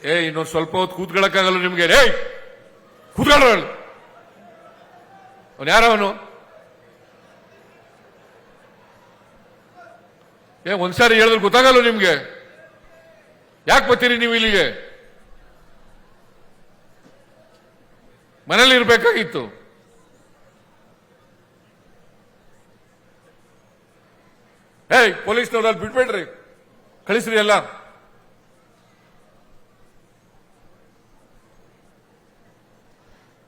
ಇನ್ನೊಂದು ಸ್ವಲ್ಪ ಹೊತ್ತು ಕೂತ್ಕೊಳ್ಳಕ್ಕಾಗಲ್ಲ ನಿಮ್ಗೆ. ರೇ ಕೂತ್ಕೊಳ್ಳ, ಅವನು ಯಾರವನು? ಒಂದ್ಸಾರಿ ಹೇಳಿದ್ರೆ ಗೊತ್ತಾಗಲ್ಲ ನಿಮ್ಗೆ? ಯಾಕೆ ಬರ್ತೀರಿ ನೀವು ಇಲ್ಲಿಗೆ? ಮನೇಲಿ ಇರ್ಬೇಕಾಗಿತ್ತು. ಪೊಲೀಸ್ನವ್ರು ಅಲ್ಲಿ ಬಿಟ್ಬೇಡ್ರಿ, ಕಳಿಸ್ರಿ ಎಲ್ಲ.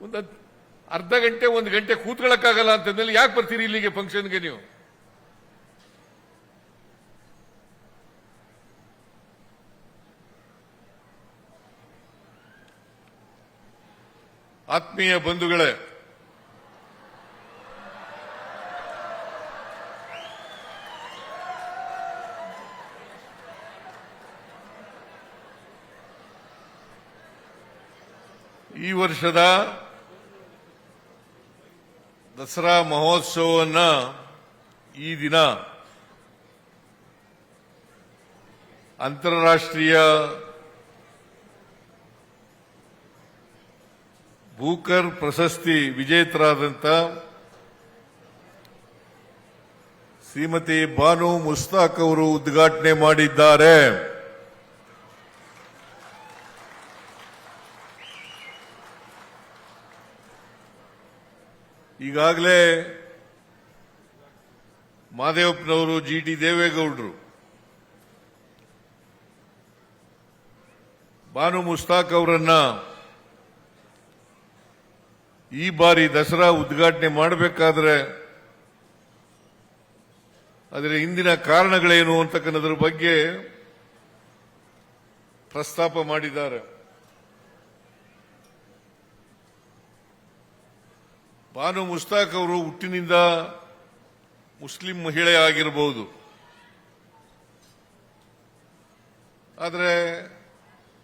ಒಂದು ಅರ್ಧ ಗಂಟೆ 1 ಗಂಟೆ ಕೂತ್ಕೊಳ್ಳಕ್ಕಾಗಲ್ಲ ಅಂತಂದ್ರೆ ಯಾಕೆ ಬರ್ತೀರಿ ಇಲ್ಲಿಗೆ ಫಂಕ್ಷನ್ಗೆ ನೀವು? ಆತ್ಮೀಯ ಬಂಧುಗಳೇ, ಈ ವರ್ಷದ ದಸರಾ ಮಹೋತ್ಸವವನ್ನ ಈ ದಿನ ಅಂತಾರಾಷ್ಟ್ರೀಯ ಬೂಕರ್ ಪ್ರಶಸ್ತಿ ವಿಜೇತರಾದಂಥ ಶ್ರೀಮತಿ ಬಾನು ಮುಸ್ತಾಕ್ ಅವರು ಉದ್ಘಾಟನೆ ಮಾಡಿದ್ದಾರೆ. ಈಗಾಗಲೇ ಮಾದೇವಪ್ಪನವರು, ಜಿಟಿ ದೇವೇಗೌಡರು ಬಾನು ಮುಸ್ತಾಕ್ ಅವರನ್ನ ಈ ಬಾರಿ ದಸರಾ ಉದ್ಘಾಟನೆ ಮಾಡಬೇಕಾದ್ರೆ ಅದರ ಹಿಂದಿನ ಕಾರಣಗಳೇನು ಅಂತಕ್ಕನ್ನೋದ್ರ ಬಗ್ಗೆ ಪ್ರಸ್ತಾಪ ಮಾಡಿದ್ದಾರೆ. ಬಾನು ಮುಸ್ತಾಕ್ ಅವರು ಹುಟ್ಟಿನಿಂದ ಮುಸ್ಲಿಂ ಮಹಿಳೆ ಆಗಿರಬಹುದು, ಆದರೆ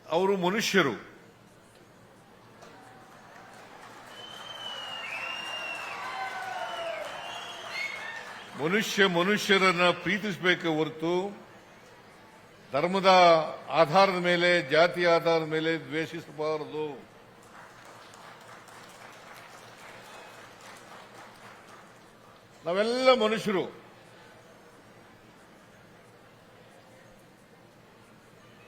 ಅವರು ಮನುಷ್ಯರು. ಮನುಷ್ಯರನ್ನ ಪ್ರೀತಿಸಬೇಕೆ ಹೊರತು ಧರ್ಮದ ಆಧಾರದ ಮೇಲೆ, ಜಾತಿಯ ಆಧಾರದ ಮೇಲೆ ದ್ವೇಷಿಸಬಾರದು. ನಾವೆಲ್ಲ ಮನುಷ್ಯರು.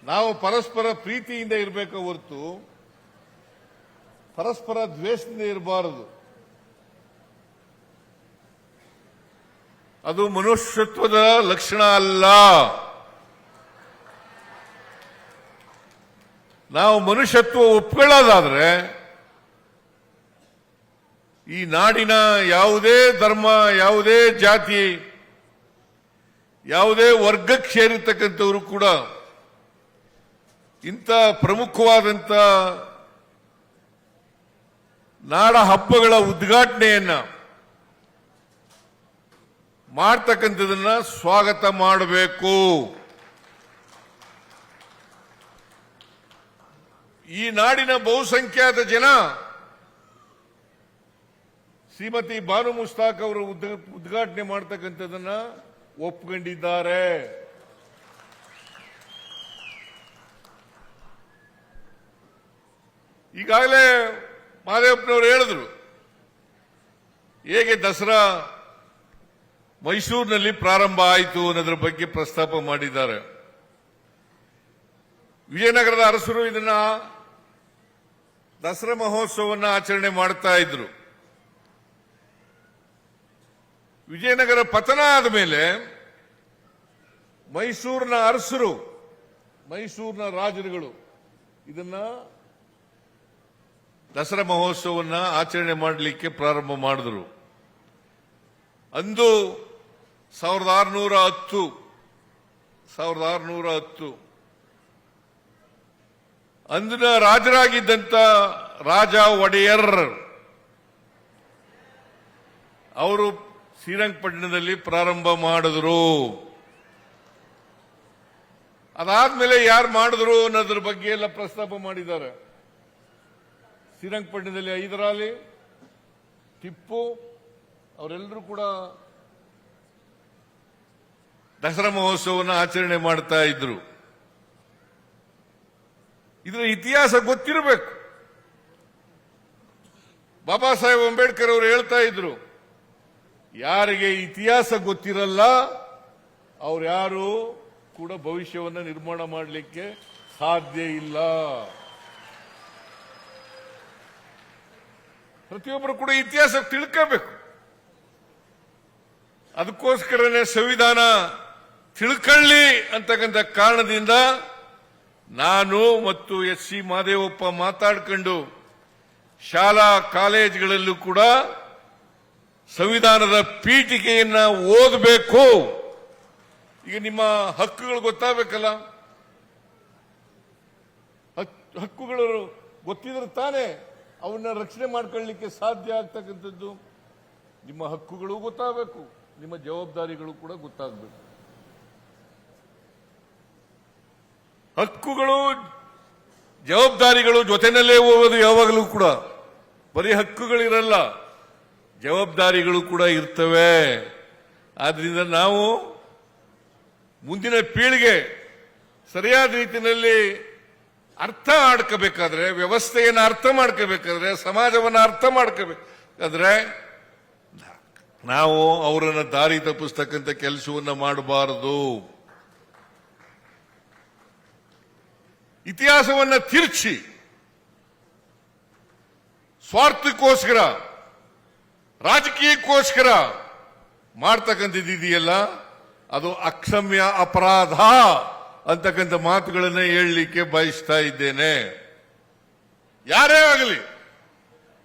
ನಾವು ಪರಸ್ಪರ ಪ್ರೀತಿಯಿಂದ ಇರಬೇಕು ಹೊರತು ಪರಸ್ಪರ ದ್ವೇಷದಿಂದ ಇರಬಾರದು. ಅದು ಮನುಷ್ಯತ್ವದ ಲಕ್ಷಣ ಅಲ್ಲ. ನಾವು ಮನುಷ್ಯತ್ವ ಒಪ್ಕೊಳ್ಳೋದಾದ್ರೆ ಈ ನಾಡಿನ ಯಾವುದೇ ಧರ್ಮ, ಯಾವುದೇ ಜಾತಿ, ಯಾವುದೇ ವರ್ಗಕ್ಕೆ ಸೇರಿರ್ತಕ್ಕಂಥವರು ಕೂಡ ಇಂಥ ಪ್ರಮುಖವಾದಂಥ ನಾಡ ಹಬ್ಬಗಳ ಉದ್ಘಾಟನೆಯನ್ನ ಮಾಡ್ತಕ್ಕಂಥದನ್ನ ಸ್ವಾಗತ ಮಾಡಬೇಕು. ಈ ನಾಡಿನ ಬಹುಸಂಖ್ಯಾತ ಜನ ಶ್ರೀಮತಿ ಬಾನು ಮುಸ್ತಾಕ್ ಅವರು ಉದ್ಘಾಟನೆ ಮಾಡ್ತಕ್ಕಂಥದನ್ನ ಒಪ್ಕೊಂಡಿದ್ದಾರೆ. ಈಗಾಗಲೇ ಮಾದೇವಪ್ಪನವರು ಹೇಳಿದ್ರು ಹೇಗೆ ದಸರಾ ಮೈಸೂರಿನಲ್ಲಿ ಪ್ರಾರಂಭ ಆಯಿತು ಅನ್ನೋದ್ರ ಬಗ್ಗೆ ಪ್ರಸ್ತಾಪ ಮಾಡಿದ್ದಾರೆ. ವಿಜಯನಗರದ ಅರಸರು ಇದನ್ನ ದಸರಾ ಮಹೋತ್ಸವವನ್ನು ಆಚರಣೆ ಮಾಡ್ತಾ ಇದ್ರು. ವಿಜಯನಗರ ಪತನ ಆದ ಮೇಲೆ ಮೈಸೂರಿನ ಅರಸರು, ಮೈಸೂರಿನ ರಾಜರುಗಳು ಇದನ್ನ ದಸರಾ ಮಹೋತ್ಸವವನ್ನ ಆಚರಣೆ ಮಾಡಲಿಕ್ಕೆ ಪ್ರಾರಂಭ ಮಾಡಿದ್ರು. ಅಂದು 1610 ಅಂದಿನ ರಾಜರಾಗಿದ್ದಂಥ ರಾಜ ಒಡೆಯರ್ ಅವರು ಶ್ರೀರಂಗಪಟ್ಟಣದಲ್ಲಿ ಪ್ರಾರಂಭ ಮಾಡಿದ್ರು. ಅದಾದ್ಮೇಲೆ ಯಾರು ಮಾಡಿದ್ರು ಅನ್ನೋದ್ರ ಬಗ್ಗೆ ಎಲ್ಲ ಪ್ರಸ್ತಾಪ ಮಾಡಿದ್ದಾರೆ. ಶ್ರೀರಂಗಪಟ್ಟಣದಲ್ಲಿ ಹೈದರಾಲಿ, ಟಿಪ್ಪು ಅವರೆಲ್ಲರೂ ಕೂಡ ದಸರಾ ಮಹೋತ್ಸವವನ್ನು ಆಚರಣೆ ಮಾಡ್ತಾ ಇದ್ರು. ಇದರ ಇತಿಹಾಸ ಗೊತ್ತಿರಬೇಕು. ಬಾಬಾ ಸಾಹೇಬ್ ಅಂಬೇಡ್ಕರ್ ಅವರು ಹೇಳ್ತಾ ಇದ್ರು, ಯಾರಿಗೆ ಇತಿಹಾಸ ಗೊತ್ತಿರಲ್ಲ ಅವ್ರು ಯಾರು ಕೂಡ ಭವಿಷ್ಯವನ್ನು ನಿರ್ಮಾಣ ಮಾಡಲಿಕ್ಕೆ ಸಾಧ್ಯ ಇಲ್ಲ. ಪ್ರತಿಯೊಬ್ಬರು ಕೂಡ ಇತಿಹಾಸ ತಿಳ್ಕೋಬೇಕು. ಅದಕ್ಕೋಸ್ಕರನೇ ಸಂವಿಧಾನ ತಿಳ್ಕೊಳ್ಳಿ ಅಂತಕ್ಕಂಥ ಕಾರಣದಿಂದ ನಾನು ಮತ್ತು ಎಸ್ ಸಿ ಮಹದೇವಪ್ಪ ಮಾತಾಡ್ಕೊಂಡು ಶಾಲಾ ಕಾಲೇಜುಗಳಲ್ಲೂ ಕೂಡ ಸಂವಿಧಾನದ ಪೀಠಿಕೆಯನ್ನ ಓದಬೇಕು. ಈಗ ನಿಮ್ಮ ಹಕ್ಕುಗಳು ಗೊತ್ತಾಗಬೇಕಲ್ಲ, ಹಕ್ಕುಗಳು ಗೊತ್ತಿದ್ರೆ ತಾನೇ ಅವನ್ನ ರಕ್ಷಣೆ ಮಾಡ್ಕೊಳ್ಳಿಕ್ಕೆ ಸಾಧ್ಯ ಆಗ್ತಕ್ಕಂಥದ್ದು. ನಿಮ್ಮ ಹಕ್ಕುಗಳು ಗೊತ್ತಾಗಬೇಕು, ನಿಮ್ಮ ಜವಾಬ್ದಾರಿಗಳು ಕೂಡ ಗೊತ್ತಾಗಬೇಕು. ಹಕ್ಕುಗಳು ಜವಾಬ್ದಾರಿಗಳು ಜೊತೆನಲ್ಲೇ ಹೋಗೋದು ಯಾವಾಗಲೂ ಕೂಡ. ಬರೀ ಹಕ್ಕುಗಳಿರಲ್ಲ, ಜವಾಬ್ದಾರಿಗಳು ಕೂಡ ಇರ್ತವೆ. ಆದ್ರಿಂದ ನಾವು ಮುಂದಿನ ಪೀಳಿಗೆ ಸರಿಯಾದ ರೀತಿಯಲ್ಲಿ ಅರ್ಥ ಮಾಡ್ಕೋಬೇಕಾದ್ರೆ, ವ್ಯವಸ್ಥೆಯನ್ನು ಅರ್ಥ ಮಾಡ್ಕೋಬೇಕಾದ್ರೆ, ಸಮಾಜವನ್ನು ಅರ್ಥ ಮಾಡ್ಕೋಬೇಕಾದ್ರೆ ನಾವು ಅವರನ್ನು ದಾರಿ ತಪ್ಪಿಸ್ತಕ್ಕಂಥ ಕೆಲಸವನ್ನು ಮಾಡಬಾರದು. ಇತಿಹಾಸವನ್ನ ತಿರುಚಿ ಸ್ವಾರ್ಥಕ್ಕೋಸ್ಕರ, ರಾಜಕೀಯಕ್ಕೋಸ್ಕರ ಮಾಡ್ತಕ್ಕಂಥದ್ದಿದೆಯಲ್ಲ, ಅದು ಅಕ್ಷಮ್ಯ ಅಪರಾಧ ಅಂತಕ್ಕಂಥ ಮಾತುಗಳನ್ನು ಹೇಳಲಿಕ್ಕೆ ಬಯಸ್ತಾ ಇದ್ದೇನೆ. ಯಾರೇ ಆಗಲಿ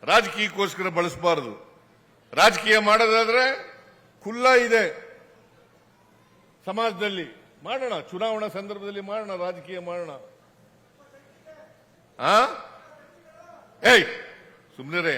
ರಾಜಕೀಯಕ್ಕೋಸ್ಕರ ಬಳಸಬಾರದು. ರಾಜಕೀಯ ಮಾಡೋದಾದ್ರೆ ಖುಲ್ಲಾ ಇದೆ, ಸಮಾಜದಲ್ಲಿ ಮಾಡೋಣ, ಚುನಾವಣಾ ಸಂದರ್ಭದಲ್ಲಿ ಮಾಡೋಣ, ರಾಜಕೀಯ ಮಾಡೋಣ. ಏಯ್ ಸುಮ್ಮನೆ